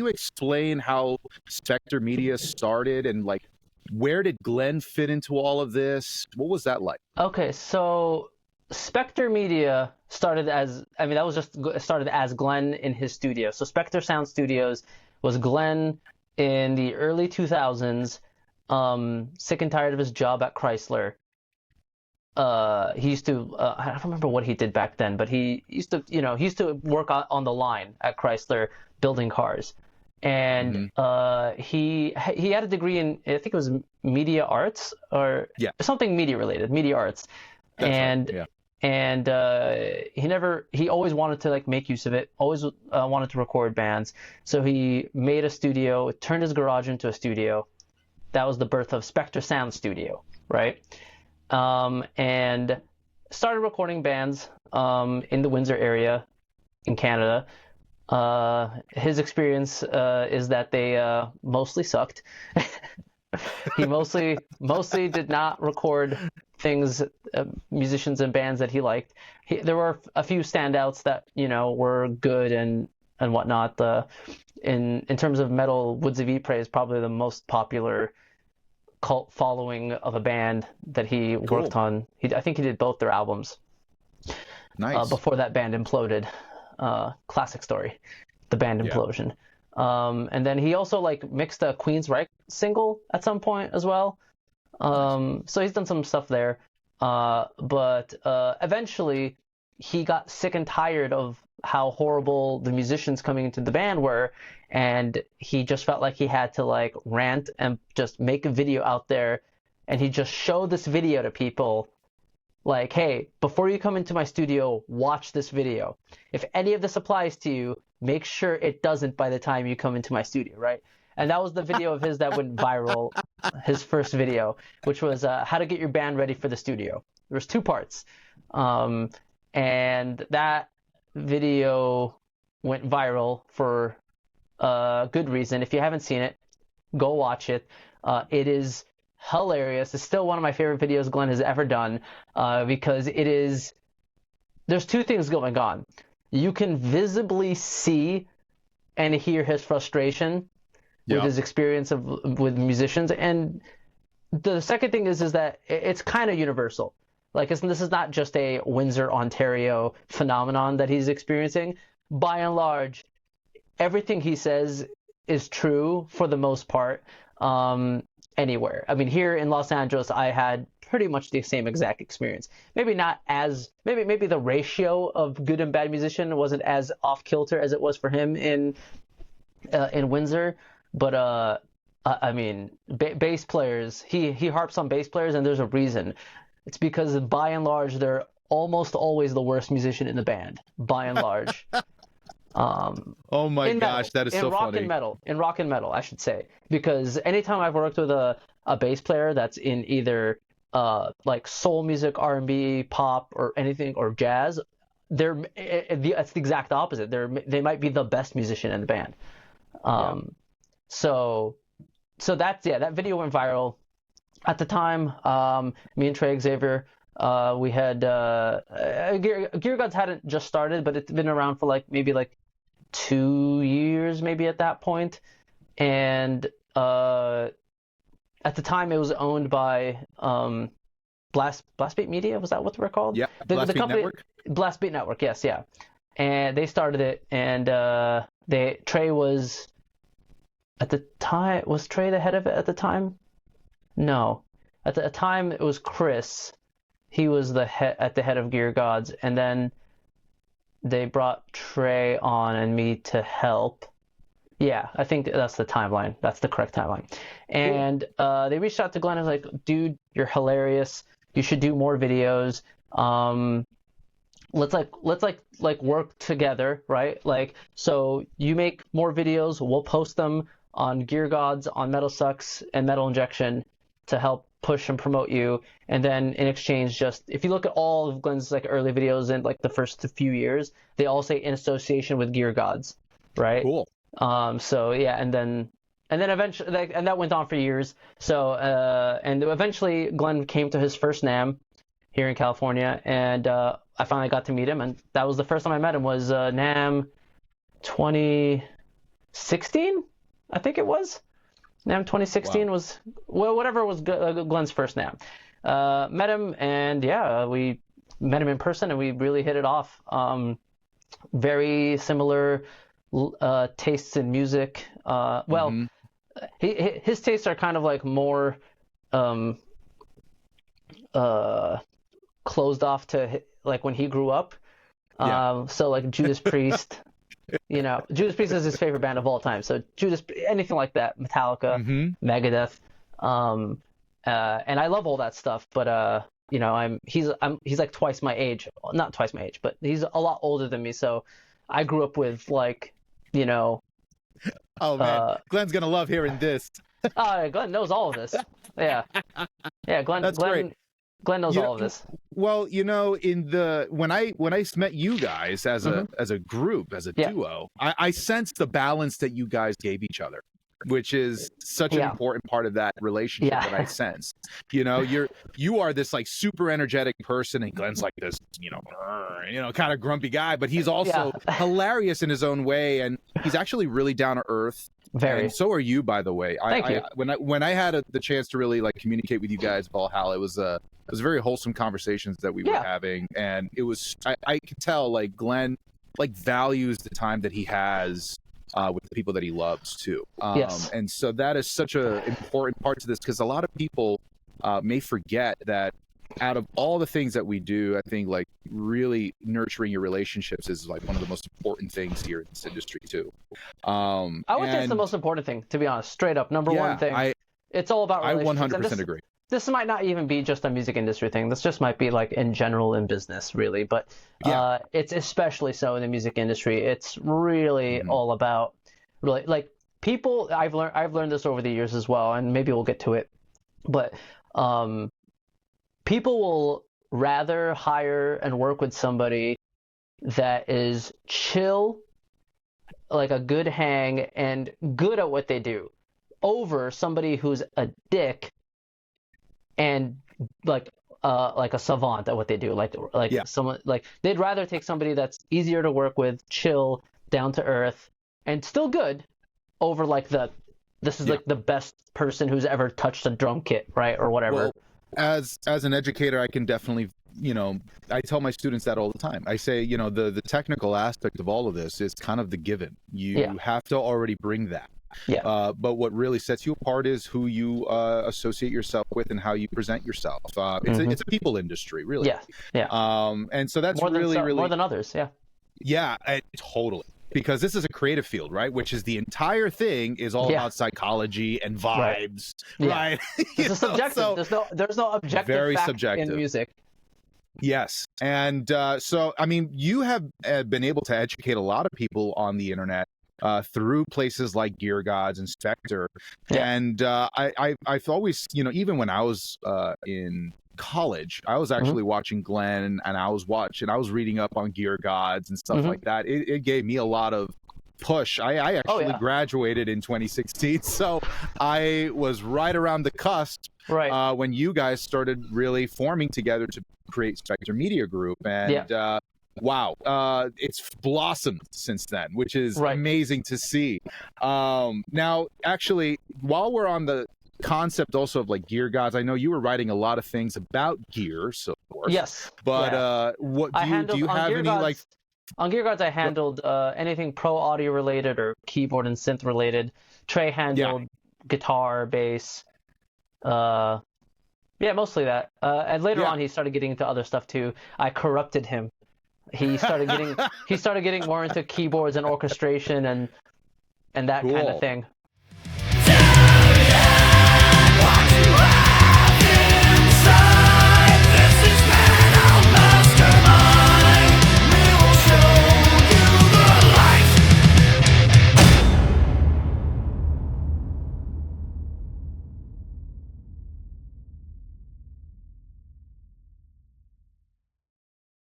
you explain how Spectre Media started and like where did Glenn fit into all of this? What was that like? Okay, so Spectre Media started as, I mean, that was just started as Glenn in his studio. So Spectre Sound Studios was Glenn in the early 2000s, sick and tired of his job at Chrysler. He used to, I don't remember what he did back then, but he used to, he used to work on the line at Chrysler building cars. And he had a degree in, I think it was media arts or something media related, media arts. That's And he always wanted to like make use of it, always wanted to record bands. So he made a studio, turned his garage into a studio. That was the birth of Spectre Sound Studio, right? And started recording bands in the Windsor area in Canada. His experience is that they mostly sucked. He mostly did not record things, musicians and bands that he liked. There were a few standouts that were good and whatnot. In terms of metal, Woods of Ypres is probably the most popular cult following of a band that he worked on. I think he did both their albums. Nice. Before that band imploded. Classic story, the band implosion. And then he also like mixed a Queensryche single at some point as well. So he's done some stuff there. But eventually he got sick and tired of how horrible the musicians coming into the band were, and he just felt like he had to like rant and just make a video out there, and he just showed this video to people like, hey, before you come into my studio, watch this video. If any of this applies to you, make sure it doesn't by the time you come into my studio, right? And that was the video of his that went viral, his first video, which was how to get your band ready for the studio. There's 2 parts. And that video went viral for a good reason. If you haven't seen it, go watch it. It is hilarious. It's still one of my favorite videos Glenn has ever done because there's 2 things going on. You can visibly see and hear his frustration with his experience with musicians, and the second thing is that it's kind of universal. Like this is not just a Windsor, Ontario phenomenon that he's experiencing. By and large, everything he says is true for the most part. Anywhere. I mean, here in Los Angeles, I had pretty much the same exact experience. Maybe not as maybe the ratio of good and bad musician wasn't as off kilter as it was for him in Windsor, but I mean, bass players. He harps on bass players, and there's a reason. It's because by and large, they're almost always the worst musician in the band. By and large. Oh my gosh, that is so funny. In rock and metal, I should say, because anytime I've worked with a bass player that's in either like soul music, R&B, pop, or anything, or jazz, that's the exact opposite. They might be the best musician in the band. So that's that video went viral at the time. Me and Trey Xavier. We had Gear Gods hadn't just started, but it's been around for maybe 2 years, maybe at that point. And at the time, it was owned by Blastbeat Media. Was that what they were called? Yeah, the company, Network. Blastbeat Network. Yes, yeah. And they started it, and Trey was at the time. Was Trey the head of it at the time? No, at the time it was Chris. He was the head of Gear Gods, and then they brought Trey on and me to help. Yeah, I think that's the timeline. That's the correct timeline. And they reached out to Glenn and was like, "Dude, you're hilarious. You should do more videos. Let's work together, right? So you make more videos. We'll post them on Gear Gods, on Metal Sucks, and Metal Injection to help push and promote you, and then in exchange, just if you look at all of Glenn's early videos in the first few years, they all say in association with Gear Gods, right? Cool. So yeah, and then eventually, and that went on for years. So and eventually Glenn came to his first NAMM here in California, and I finally got to meet him, and that was the first time I met him, was NAMM 2016, 2016, I think it was. NAMM 2016 was, well, whatever was Glenn's first NAMM. Met him, and yeah, we met him in person, and we really hit it off. Very similar tastes in music. His tastes are kind of like more closed off to like when he grew up. So like Judas Priest. Judas Priest is his favorite band of all time. So anything like that, Metallica, Megadeth, and I love all that stuff. But he's like twice my age, not twice my age, but he's a lot older than me. So I grew up with like, Oh man, Glenn's gonna love hearing this. Glenn knows all of this. Yeah, Glenn. That's great. Glenn knows all of this. Well, when I met you guys as a group, as a duo, I sensed the balance that you guys gave each other, which is such an important part of that relationship that I sensed. You are this like super energetic person, and Glenn's like this, kind of grumpy guy, but he's also hilarious in his own way, and he's actually really down to earth. Very. And so are you, by the way. Thank you. When I had the chance to really like communicate with you guys, Valhalla, it was very wholesome conversations that we were having, and it was I could tell like Glenn like values the time that he has with the people that he loves too. And so that is such an important part to this, because a lot of people may forget that out of all the things that we do, I think like really nurturing your relationships is like one of the most important things here in this industry too. I would say it's the most important thing, to be honest, straight up. Number one thing. It's all about relationships. I 100% agree. This might not even be just a music industry thing. This just might be like in general in business, really. But it's especially so in the music industry. It's really all about really like people. I've learned this over the years as well, and maybe we'll get to it. But people will rather hire and work with somebody that is chill, like a good hang, and good at what they do, over somebody who's a dick and like a savant at what they do. Someone like they'd rather take somebody that's easier to work with, chill, down to earth, and still good, over like this is like the best person who's ever touched a drum kit, right, or whatever. Well, as an educator, I can definitely, I tell my students that all the time. I say, the technical aspect of all of this is kind of the given. You have to already bring that. But what really sets you apart is who you associate yourself with and how you present yourself. It's a people industry, really. And so that's really more than others. Totally. Because this is a creative field, right? Which is the entire thing is all about psychology and vibes, right? It's subjective. So there's no objective very fact subjective in music. Yes, and so I mean, you have been able to educate a lot of people on the internet through places like Gear Gods and Spectre, and I've always, even when I was in college, I was actually watching Glenn, and I was reading up on Gear Gods and stuff like that. It gave me a lot of push. I actually graduated in 2016, so I was right around the cusp when you guys started really forming together to create Spectre Media Group, and wow, it's blossomed since then, which is amazing to see. Now, actually, while we're on the concept also of like Gear Gods, I know you were writing a lot of things about gear, so of course. Yes. But what do you have any Gods, like on Gear Gods? I handled anything pro audio related or keyboard and synth related. Trey handled guitar, bass, mostly that. And later on, he started getting into other stuff too. I corrupted him. He started getting more into keyboards and orchestration and that kind of thing.